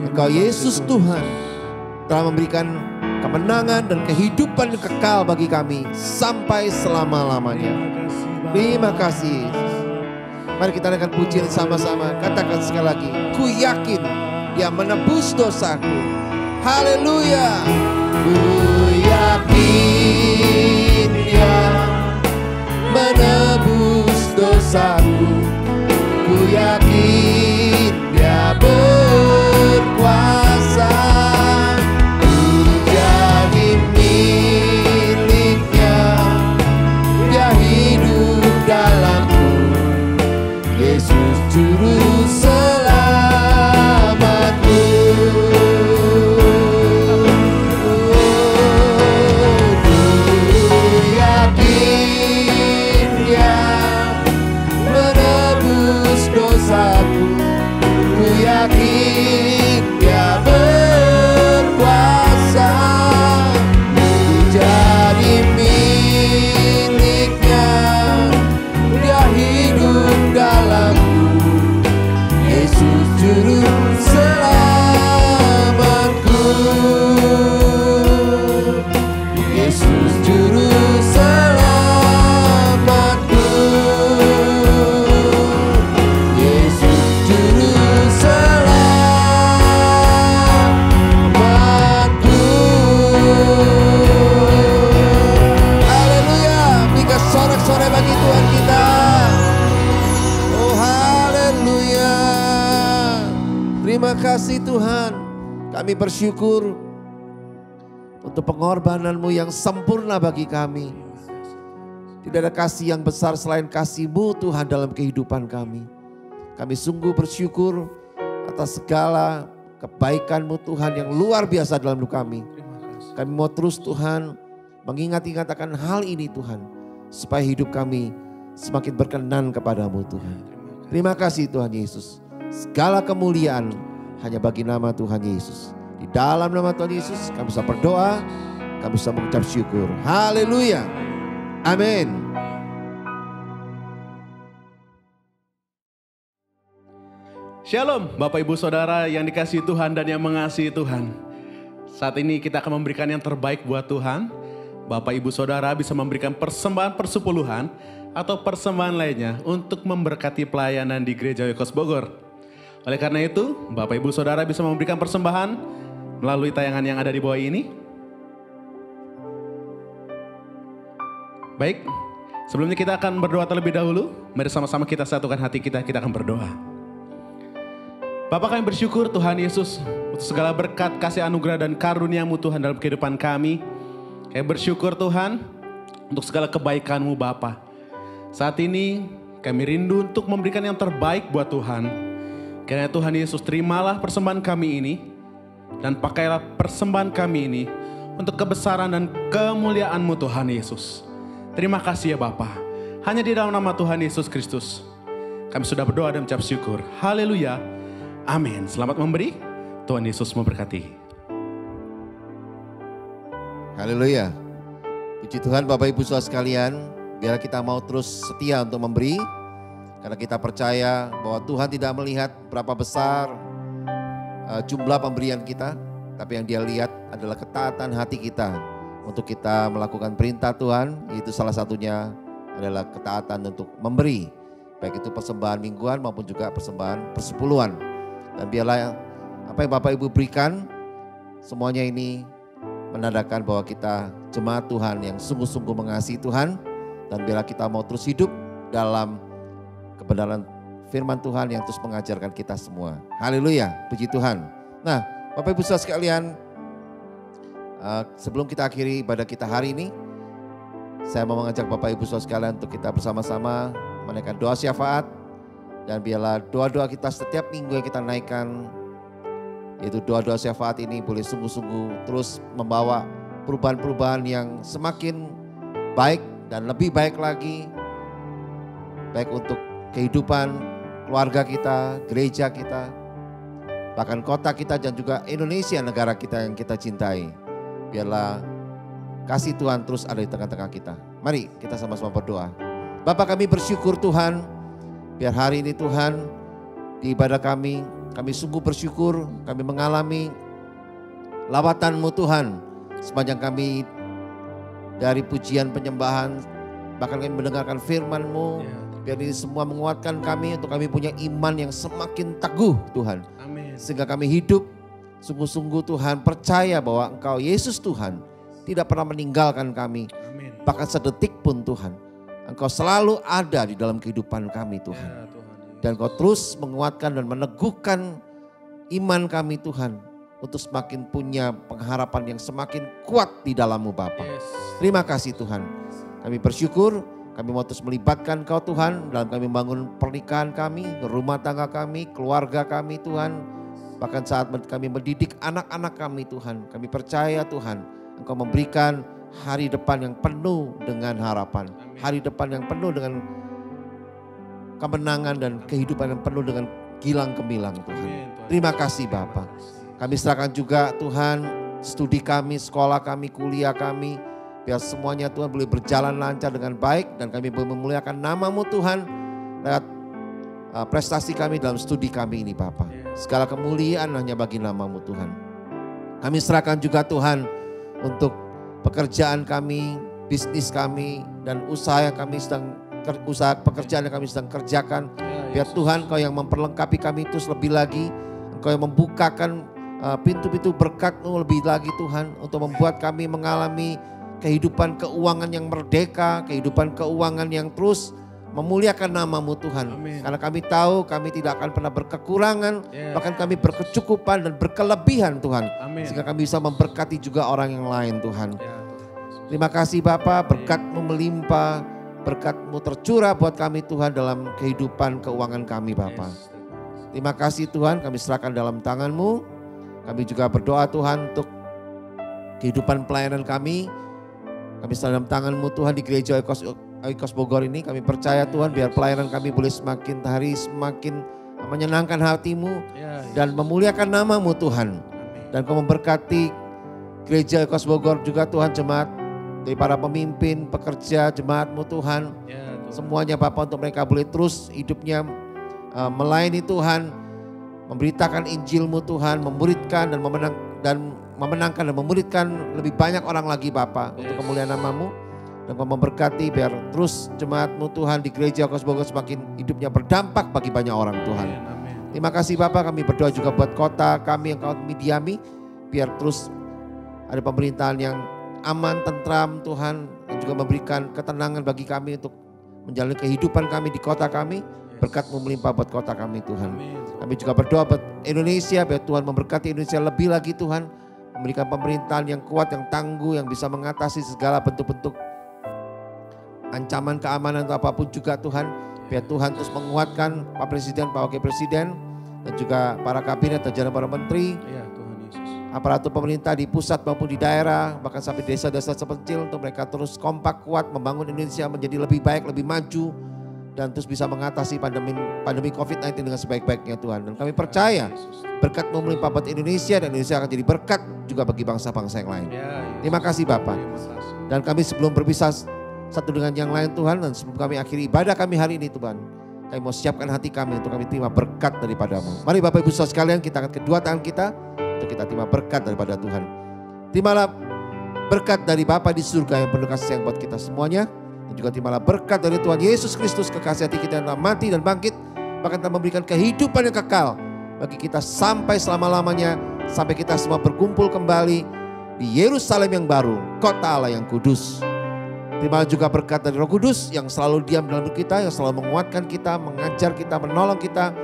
Engkau Yesus Tuhan telah memberikan kemenangan dan kehidupan yang kekal bagi kami sampai selama-lamanya. Terima kasih Yesus. Mari kita naikkan pujian sama-sama. Katakan sekali lagi, ku yakin Dia menebus dosaku. Haleluya. Ku yakin Dia menebus dosaku. Ku yakin Dia berkuasa. Ku jadi miliknya. Dia hidup dalamku. Yesus juru selamatku. Ku yakin Dia menebus dosaku. Ku yakin Dia berkuasa. Ku jadi miliknya. Dia hidup dalamku. Yesus juru selamatku. Yesus juru selamatku. Yesus juru selamatku. Haleluya. Berikan sorak-sorai bagi Tuhan kita. Oh haleluya. Terima kasih Tuhan. Kami bersyukur untuk pengorbanan-Mu yang sempurna bagi kami. Tidak ada kasih yang besar selain kasih-Mu Tuhan dalam kehidupan kami. Kami sungguh bersyukur atas segala kebaikan-Mu Tuhan yang luar biasa dalam hidup kami. Kami mau terus Tuhan mengingat-ingat akan hal ini Tuhan. Supaya hidup kami semakin berkenan kepadamu Tuhan. Terima kasih Tuhan Yesus. Segala kemuliaan hanya bagi nama Tuhan Yesus. Di dalam nama Tuhan Yesus kami bisa berdoa, kami bisa mengucap syukur. Haleluya. Amin. Shalom Bapak Ibu Saudara yang dikasihi Tuhan dan yang mengasihi Tuhan. Saat ini kita akan memberikan yang terbaik buat Tuhan. Bapak Ibu Saudara bisa memberikan persembahan persepuluhan atau persembahan lainnya untuk memberkati pelayanan di Gereja Oikos Bogor. Oleh karena itu, Bapak Ibu Saudara bisa memberikan persembahan melalui tayangan yang ada di bawah ini. Baik, sebelumnya kita akan berdoa terlebih dahulu. Mari sama-sama kita satukan hati kita akan berdoa. Bapa, kami bersyukur Tuhan Yesus untuk segala berkat, kasih anugerah dan karunia-Mu Tuhan dalam kehidupan kami. Kami bersyukur Tuhan untuk segala kebaikan-Mu Bapa. Saat ini kami rindu untuk memberikan yang terbaik buat Tuhan. Karena Tuhan Yesus, terimalah persembahan kami ini dan pakailah persembahan kami ini untuk kebesaran dan kemuliaan-Mu Tuhan Yesus. Terima kasih ya Bapa. Hanya di dalam nama Tuhan Yesus Kristus kami sudah berdoa dan mengucap syukur. Haleluya. Amin. Selamat memberi. Tuhan Yesus memberkati. Haleluya. Puji Tuhan Bapak Ibu Saudara sekalian. Biar kita mau terus setia untuk memberi. Karena kita percaya bahwa Tuhan tidak melihat berapa besar jumlah pemberian kita. Tapi yang Dia lihat adalah ketaatan hati kita untuk kita melakukan perintah Tuhan. Itu salah satunya adalah ketaatan untuk memberi. Baik itu persembahan mingguan maupun juga persembahan persepuluhan. Dan biarlah apa yang Bapak Ibu berikan, semuanya ini menandakan bahwa kita jemaat Tuhan yang sungguh-sungguh mengasihi Tuhan. Dan biarlah kita mau terus hidup dalam kebenaran firman Tuhan yang terus mengajarkan kita semua. Haleluya, puji Tuhan. Nah, Bapak Ibu Saudara sekalian, sebelum kita akhiri ibadah kita hari ini, saya mau mengajak Bapak Ibu Saudara sekalian untuk kita bersama-sama menaikkan doa syafaat. Dan biarlah doa-doa kita setiap minggu yang kita naikkan, yaitu doa-doa syafaat ini boleh sungguh-sungguh terus membawa perubahan-perubahan yang semakin baik dan lebih baik lagi. Baik untuk kehidupan keluarga kita, gereja kita, bahkan kota kita dan juga Indonesia negara kita yang kita cintai. Biarlah kasih Tuhan terus ada di tengah-tengah kita. Mari kita sama-sama berdoa. Bapa, kami bersyukur Tuhan, biar hari ini Tuhan di ibadah kami sungguh bersyukur, kami mengalami lawatan-Mu Tuhan. Sepanjang kami dari pujian penyembahan, bahkan kami mendengarkan firman-Mu, biar ini semua menguatkan kami untuk kami punya iman yang semakin teguh Tuhan. Amin. Sehingga kami hidup sungguh-sungguh Tuhan percaya bahwa Engkau Yesus Tuhan tidak pernah meninggalkan kami. Amin. Bahkan sedetik pun Tuhan, Engkau selalu ada di dalam kehidupan kami Tuhan. Ya, Tuhan. Dan Engkau terus menguatkan dan meneguhkan iman kami Tuhan, untuk semakin punya pengharapan yang semakin kuat di dalam-Mu Bapa. Yes. Terima kasih Tuhan. Kami bersyukur, kami mau terus melibatkan Kau Tuhan dalam kami membangun pernikahan kami, rumah tangga kami, keluarga kami Tuhan. Bahkan saat kami mendidik anak-anak kami Tuhan, kami percaya Tuhan, Engkau memberikan hari depan yang penuh dengan harapan. Amin. Hari depan yang penuh dengan kemenangan dan kehidupan yang penuh dengan gilang gemilang Tuhan. Amin, Tuhan. Terima kasih Bapa. Kami serahkan juga Tuhan studi kami, sekolah kami, kuliah kami. Biar semuanya Tuhan boleh berjalan lancar dengan baik. Dan kami boleh memuliakan nama-Mu Tuhan lewat prestasi kami dalam studi kami ini Bapa. Segala kemuliaan hanya bagi nama-Mu Tuhan. Kami serahkan juga Tuhan untuk pekerjaan kami, bisnis kami, dan usaha yang kami sedang pekerjaan yang kami sedang kerjakan. Biar Tuhan Kau yang memperlengkapi kami terus lebih lagi. Engkau yang membukakan pintu-pintu berkat-Mu lebih lagi Tuhan, untuk membuat kami mengalami kehidupan keuangan yang merdeka, kehidupan keuangan yang terus memuliakan nama-Mu Tuhan. Amin. Karena kami tahu kami tidak akan pernah berkekurangan, Yes. bahkan kami berkecukupan dan berkelebihan Tuhan. Amin. Sehingga kami bisa memberkati juga orang yang lain Tuhan. Ya, Tuhan. Terima kasih Bapa, berkat-Mu melimpah, berkat-Mu tercurah buat kami Tuhan dalam kehidupan keuangan kami Bapa. Yes. Terima kasih Tuhan, kami serahkan dalam tangan-Mu. Kami juga berdoa Tuhan untuk kehidupan pelayanan kami. Kami serahkan dalam tangan-Mu Tuhan di gereja Oikos Bogor ini. Kami percaya Tuhan biar pelayanan kami boleh semakin hari semakin menyenangkan hati-Mu Ya, dan memuliakan nama-Mu Tuhan. Amin. Dan Kau memberkati gereja Oikos Bogor juga Tuhan, jemaat dari para pemimpin, pekerja, jemaat-Mu Tuhan. Ya, Tuhan. Semuanya Bapak, untuk mereka boleh terus hidupnya melayani Tuhan, memberitakan Injil-Mu Tuhan, memuridkan dan memenangkan dan memuridkan lebih banyak orang lagi Bapak, untuk kemuliaan nama-Mu. Dan Kau memberkati biar terus jemaat-Mu Tuhan di gereja Oikos Bogor semakin hidupnya berdampak bagi banyak orang Tuhan. Amin. Terima kasih Bapak, kami berdoa juga buat kota kami yang kami diami, biar terus ada pemerintahan yang aman, tentram Tuhan, dan juga memberikan ketenangan bagi kami untuk menjalani kehidupan kami di kota kami. Berkat-Mu melimpah buat kota kami Tuhan. Amin. Kami juga berdoa buat Indonesia, biar Tuhan memberkati Indonesia lebih lagi Tuhan, memberikan pemerintahan yang kuat, yang tangguh, yang bisa mengatasi segala bentuk-bentuk ancaman keamanan atau apapun juga Tuhan. Biar Tuhan terus menguatkan Pak Presiden, Pak Wakil Presiden, dan juga para kabinet dan jajaran para menteri, Ya, Tuhan Yesus. aparatur pemerintah di pusat maupun di daerah, bahkan sampai desa-desa terpencil, untuk mereka terus kompak kuat membangun Indonesia menjadi lebih baik, lebih maju, dan terus bisa mengatasi pandemi COVID-19 dengan sebaik-baiknya Tuhan. Dan kami percaya berkat-Mu melimpah buat Indonesia, dan Indonesia akan jadi berkat juga bagi bangsa-bangsa yang lain. Ya, Yesus. Terima kasih Bapak. Terima kasih. Dan kami sebelum berpisah satu dengan yang lain Tuhan, dan sebelum kami akhiri ibadah kami hari ini Tuhan, kami mau siapkan hati kami untuk kami terima berkat daripada-Mu. Mari Bapak Ibu Saudara sekalian, kita angkat kedua tangan kita untuk kita terima berkat daripada Tuhan. Terimalah berkat dari Bapa di surga yang penuh kasih sayang buat kita semuanya. Dan juga terimalah berkat dari Tuhan Yesus Kristus, kekasih hati kita yang telah mati dan bangkit, bahkan telah memberikan kehidupan yang kekal bagi kita sampai selama-lamanya, sampai kita semua berkumpul kembali di Yerusalem yang baru, kota Allah yang kudus. Terimalah juga berkat dari Roh Kudus yang selalu diam dalam hidup kita, yang selalu menguatkan kita, mengajar kita, menolong kita,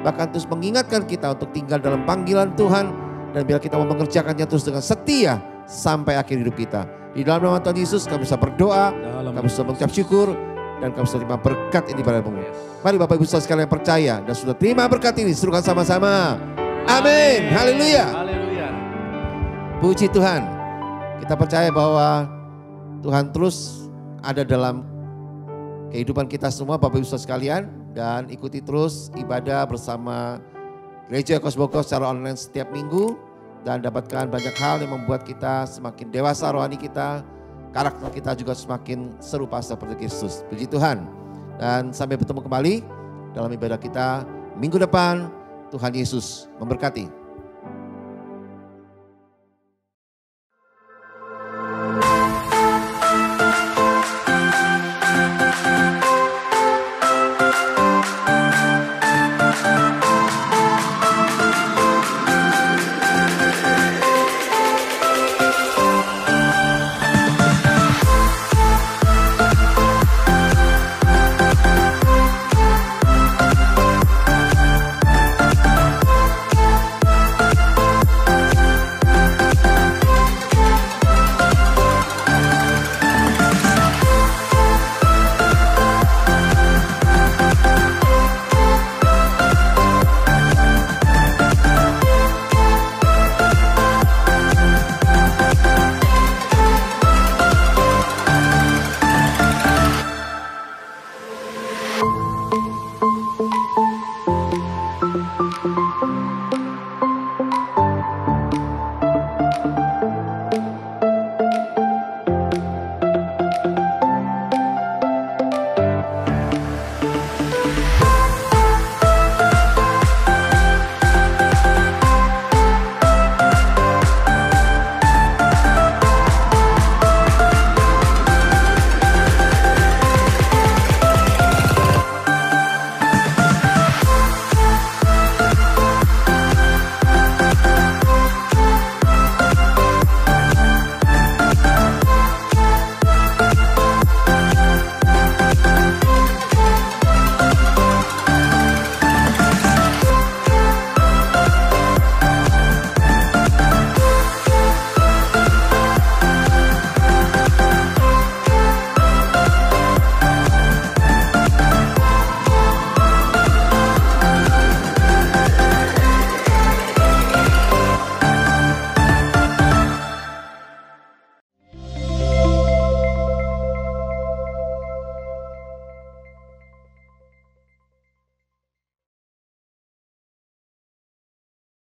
bahkan terus mengingatkan kita untuk tinggal dalam panggilan Tuhan, dan biar kita mau mengerjakannya terus dengan setia sampai akhir hidup kita. Di dalam nama Tuhan Yesus kami bisa berdoa, kami bisa mengucap syukur, dan kami bisa terima berkat ini pada-Mu. Mari Bapak Ibu Saudara sekalian yang percaya dan sudah terima berkat ini, serukan sama-sama. Amin. Haleluya. Haleluya. Puji Tuhan. Kita percaya bahwa Tuhan terus ada dalam kehidupan kita semua Bapak Ibu Saudara sekalian. Dan ikuti terus ibadah bersama Gereja Kosboko secara online setiap minggu. Dan dapatkan banyak hal yang membuat kita semakin dewasa rohani kita. Karakter kita juga semakin serupa seperti Kristus. Puji Tuhan. Dan sampai bertemu kembali dalam ibadah kita minggu depan. Tuhan Yesus memberkati.